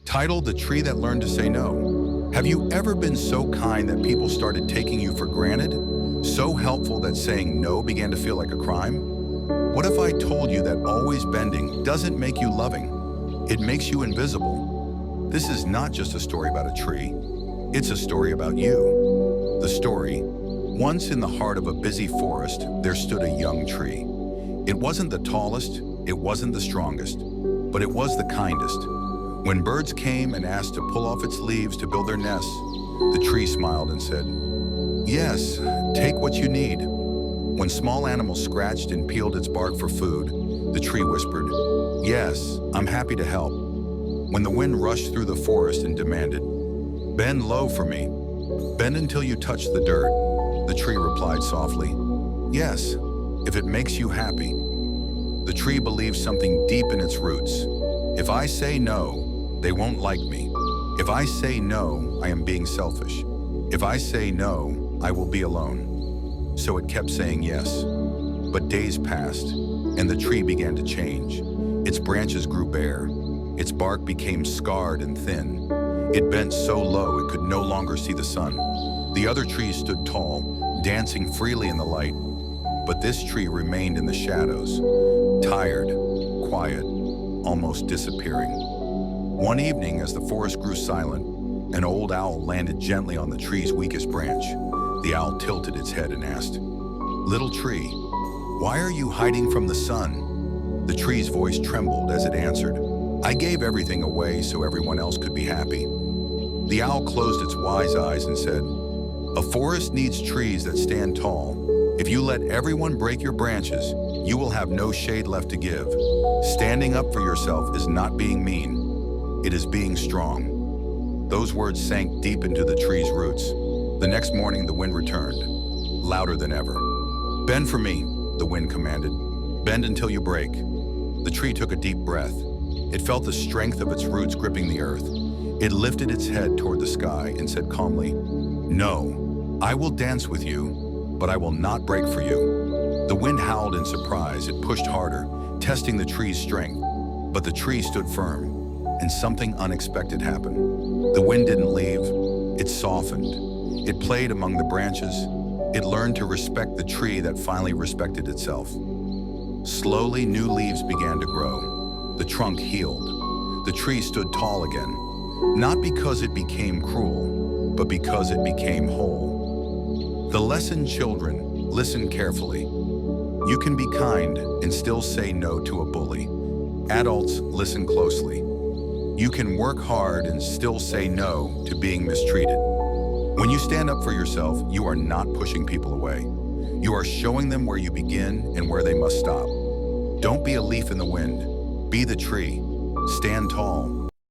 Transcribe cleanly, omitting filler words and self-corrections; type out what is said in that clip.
Titled The Tree That Learned to Say No. Have you ever been so kind that people started taking you for granted? So helpful that saying no began to feel like a crime? What if I told you that always bending doesn't make you loving? It makes you invisible. This is not just a story about a tree. It's a story about you. The story: once in the heart of a busy forest, there stood a young tree. It wasn't the tallest, it wasn't the strongest, but it was the kindest. When birds came and asked to pull off its leaves to build their nests, the tree smiled and said, "Yes, take what you need." When small animals scratched and peeled its bark for food, the tree whispered, "Yes, I'm happy to help." When the wind rushed through the forest and demanded, "Bend low for me. Bend until you touch the dirt," the tree replied softly, "Yes, if it makes you happy." The tree believes something deep in its roots. If I say no, they won't like me. If I say no, I am being selfish. If I say no, I will be alone. So it kept saying yes. But days passed, and the tree began to change. Its branches grew bare. Its bark became scarred and thin. It bent so low it could no longer see the sun. The other trees stood tall, dancing freely in the light. But this tree remained in the shadows, tired, quiet, almost disappearing. One evening, as the forest grew silent, an old owl landed gently on the tree's weakest branch. The owl tilted its head and asked, "Little tree, why are you hiding from the sun?" The tree's voice trembled as it answered, "I gave everything away so everyone else could be happy." The owl closed its wise eyes and said, "A forest needs trees that stand tall. If you let everyone break your branches, you will have no shade left to give. Standing up for yourself is not being mean. It is being strong." Those words sank deep into the tree's roots. The next morning, the wind returned, louder than ever. "Bend for me," the wind commanded. "Bend until you break." The tree took a deep breath. It felt the strength of its roots gripping the earth. It lifted its head toward the sky and said calmly, "No, I will dance with you, but I will not break for you." The wind howled in surprise. It pushed harder, testing the tree's strength. But the tree stood firm, and something unexpected happened. The wind didn't leave. It softened. It played among the branches. It learned to respect the tree that finally respected itself. Slowly, new leaves began to grow. The trunk healed. The tree stood tall again, not because it became cruel, but because it became whole. The lesson, children, listen carefully. You can be kind and still say no to a bully. Adults, listen closely. You can work hard and still say no to being mistreated. When you stand up for yourself, you are not pushing people away. You are showing them where you begin and where they must stop. Don't be a leaf in the wind. Be the tree. Stand tall.